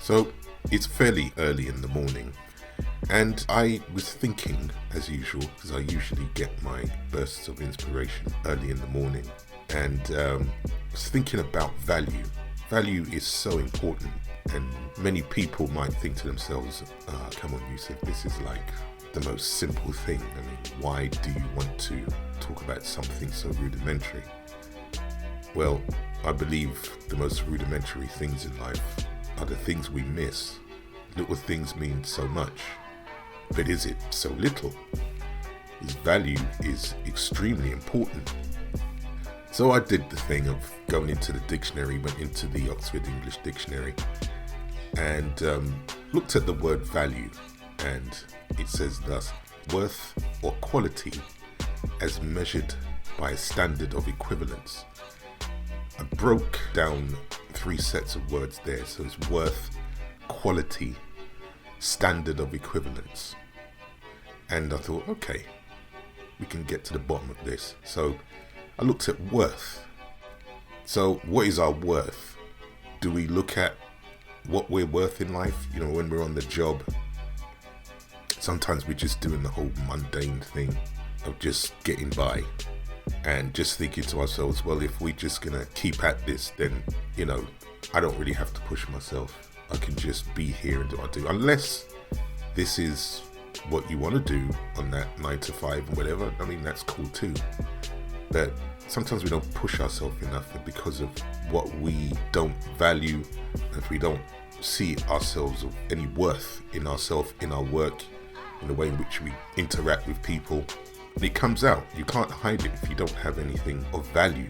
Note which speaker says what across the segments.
Speaker 1: So it's fairly early in the morning, and I was thinking, as usual, because I usually get my bursts of inspiration early in the morning, and was thinking about value. Value is so important, and many people might think to themselves, come on, Yusuf, this is like the most simple thing. I mean, why do you want to talk about something so rudimentary? Well, I believe the most rudimentary things in life are the things we miss. Little things mean so much, but is it so little? This value is extremely important. So I did the thing of going into the dictionary, went into the Oxford English Dictionary, and looked at the word value, and it says thus: worth or quality as measured by a standard of equivalence. I broke down 3 sets of words there. So it's worth, quality, standard of equivalence. And I thought, okay, we can get to the bottom of this. So I looked at worth. So what is our worth? Do we look at what we're worth in life? You know, when we're on the job, sometimes we're just doing the whole mundane thing of just getting by. And just thinking to ourselves, well, if we're just going to keep at this, then, you know, I don't really have to push myself. I can just be here and do what I do. Unless this is what you want to do on that 9 to 5 and whatever. I mean, that's cool too. But sometimes we don't push ourselves enough because of what we don't value. And if we don't see ourselves of any worth in ourselves, in our work, in the way in which we interact with people, it comes out. You can't hide it if you don't have anything of value.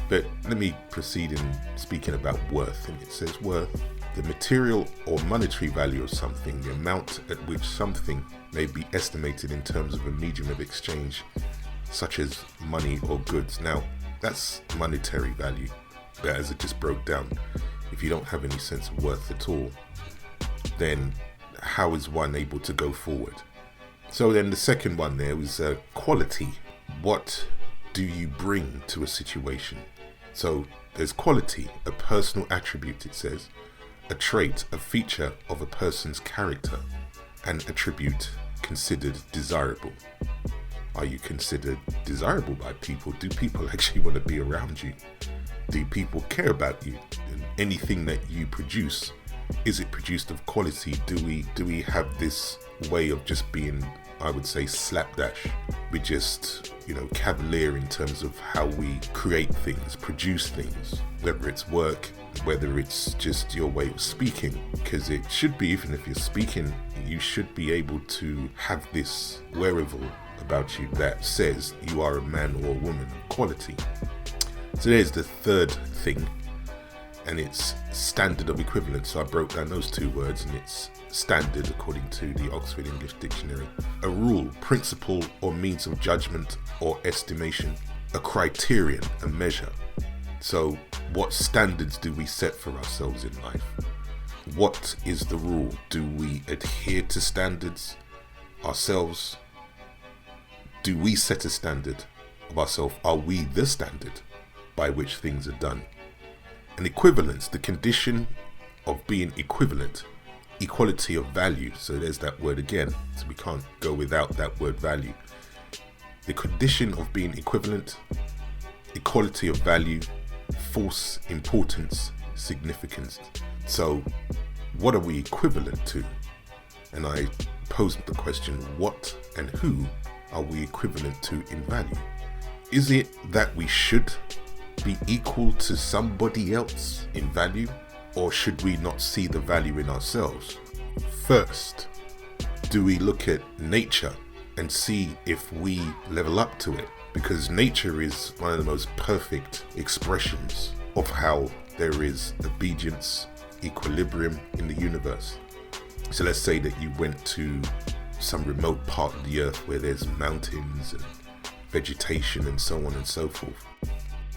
Speaker 1: But let me proceed in speaking about worth. And it says worth, the material or monetary value of something, the amount at which something may be estimated in terms of a medium of exchange, such as money or goods. Now, that's monetary value. But as it just broke down, if you don't have any sense of worth at all, then how is one able to go forward? So then the second one there was quality. What do you bring to a situation? So there's quality, a personal attribute, it says, a trait, a feature of a person's character, an attribute considered desirable. Are you considered desirable by people? Do people actually want to be around you? Do people care about you? And anything that you produce, is it produced of quality? Do we have this way of just being, I would say, slapdash? We're just, cavalier in terms of how we create things, produce things, whether it's work, whether it's just your way of speaking. Because it should be, even if you're speaking, you should be able to have this wherewithal about you that says you are a man or a woman of quality. So there's the third thing, and it's standard of equivalence. So I broke down those 2 words, and it's standard according to the Oxford English Dictionary. A rule, principle, or means of judgment or estimation. A criterion, a measure. So what standards do we set for ourselves in life? What is the rule? Do we adhere to standards ourselves? Do we set a standard of ourselves? Are we the standard by which things are done? An equivalence, the condition of being equivalent, equality of value. So there's that word again. So we can't go without that word value. The condition of being equivalent, equality of value, force, importance, significance. So what are we equivalent to? And I posed the question, what and who are we equivalent to in value? Is it that we should be equal to somebody else in value, or should we not see the value in ourselves? First, do we look at nature and see if we level up to it? Because nature is one of the most perfect expressions of how there is obedience, equilibrium in the universe. So let's say that you went to some remote part of the earth where there's mountains and vegetation and so on and so forth.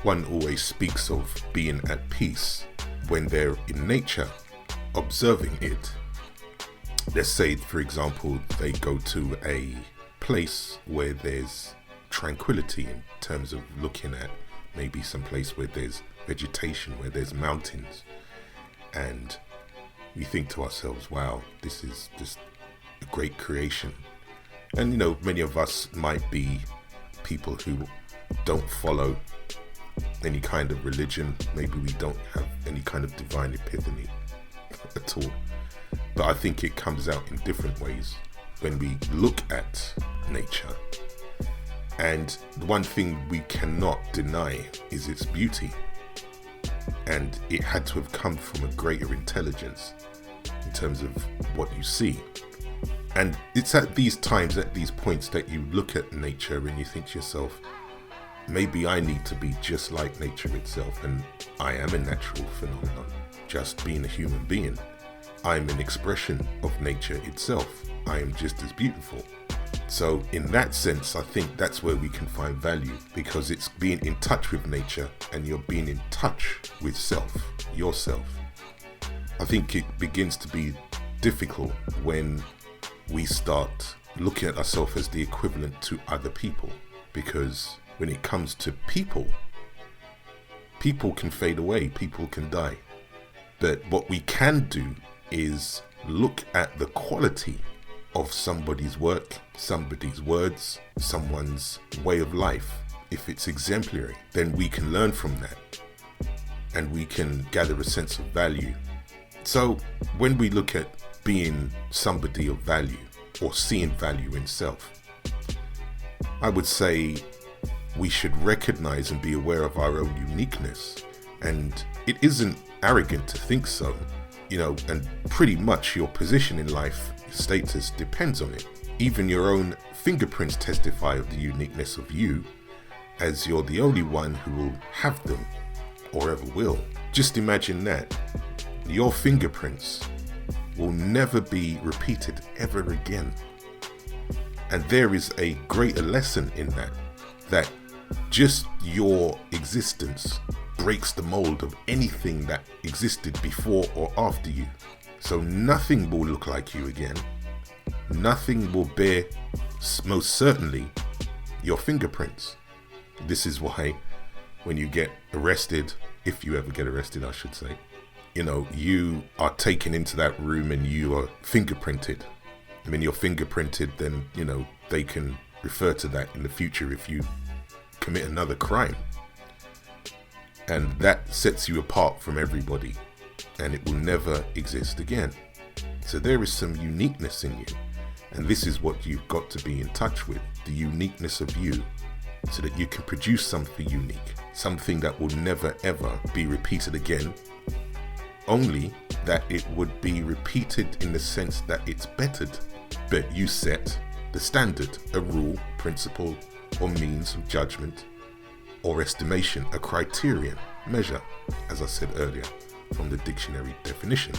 Speaker 1: One always speaks of being at peace when they're in nature, observing it. Let's say, for example, they go to a place where there's tranquility in terms of looking at maybe some place where there's vegetation, where there's mountains, and we think to ourselves, wow, this is just a great creation. And many of us might be people who don't follow any kind of religion. Maybe we don't have any kind of divine epiphany at all. But I think it comes out in different ways when we look at nature. And the one thing we cannot deny is its beauty. And it had to have come from a greater intelligence in terms of what you see. And it's at these times, at these points, that you look at nature and you think to yourself, maybe I need to be just like nature itself. And I am a natural phenomenon, just being a human being. I'm an expression of nature itself. I am just as beautiful. So in that sense, I think that's where we can find value, because it's being in touch with nature and you're being in touch with yourself. I think it begins to be difficult when we start looking at ourselves as the equivalent to other people, because when it comes to people can fade away, people can die. But what we can do is look at the quality of somebody's work, somebody's words, someone's way of life. If it's exemplary, then we can learn from that and we can gather a sense of value. So when we look at being somebody of value or seeing value in self, I would say we should recognize and be aware of our own uniqueness. And it isn't arrogant to think so, and pretty much your position in life, status depends on it. Even your own fingerprints testify of the uniqueness of you, as you're the only one who will have them or ever will. Just imagine that. Your fingerprints will never be repeated ever again. And there is a greater lesson in that just your existence breaks the mold of anything that existed before or after you. So nothing will look like you again. Nothing will bear, most certainly, your fingerprints. This is why when you get arrested, if you ever get arrested, I should say, you are taken into that room and you are fingerprinted. When you're fingerprinted, then, they can refer to that in the future if you commit another crime. And that sets you apart from everybody, and it will never exist again. So there is some uniqueness in you, and this is what you've got to be in touch with, the uniqueness of you, so that you can produce something unique, something that will never ever be repeated again, only that it would be repeated in the sense that it's bettered. But you set the standard, a rule, principle, or means of judgment, or estimation, a criterion, measure, as I said earlier, from the dictionary definition.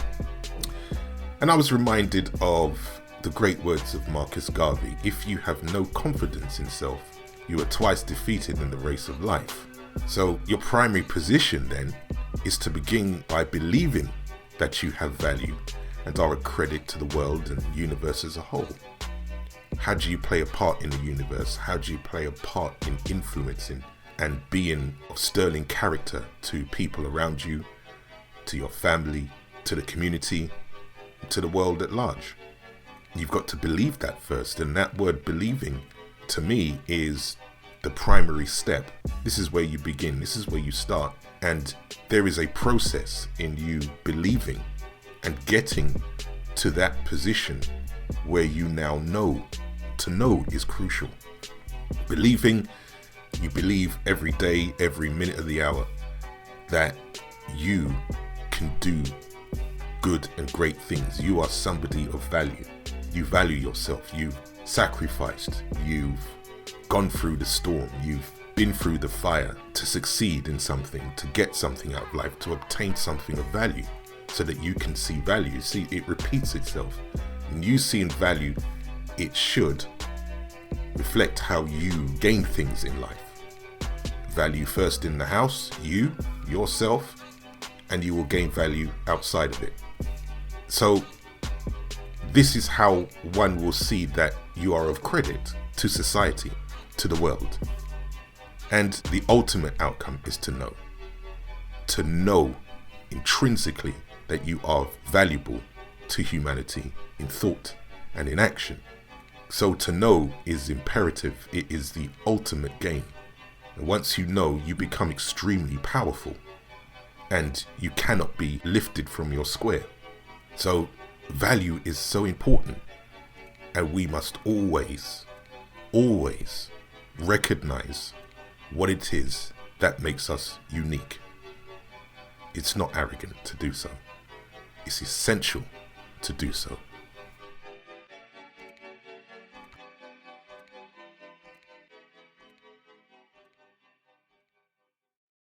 Speaker 1: And I was reminded of the great words of Marcus Garvey: if you have no confidence in self, you are twice defeated in the race of life. So your primary position then is to begin by believing that you have value and are a credit to the world and universe as a whole. How do you play a part in the universe? How do you play a part in influencing and being of sterling character to people around you, to your family, to the community, to the world at large? You've got to believe that first, and that word believing to me is the primary step. This is where you begin, this is where you start, and there is a process in you believing and getting to that position where you now know. To know is crucial. Believing, you believe every day, every minute of the hour, that you can do good and great things. You are somebody of value. You value yourself. You've sacrificed. You've gone through the storm. You've been through the fire to succeed in something, to get something out of life, to obtain something of value, so that you can see value. See, it repeats itself. And you seeing value, it should reflect how you gain things in life. Value first in the house, yourself, and you will gain value outside of it. So this is how one will see that you are of credit to society, to the world. And the ultimate outcome is to know intrinsically that you are valuable to humanity in thought and in action. So to know is imperative. It is the ultimate game. And once you know, you become extremely powerful and you cannot be lifted from your square. So value is so important, and we must always recognize what it is that makes us unique. It's not arrogant to do so. It's essential to do so.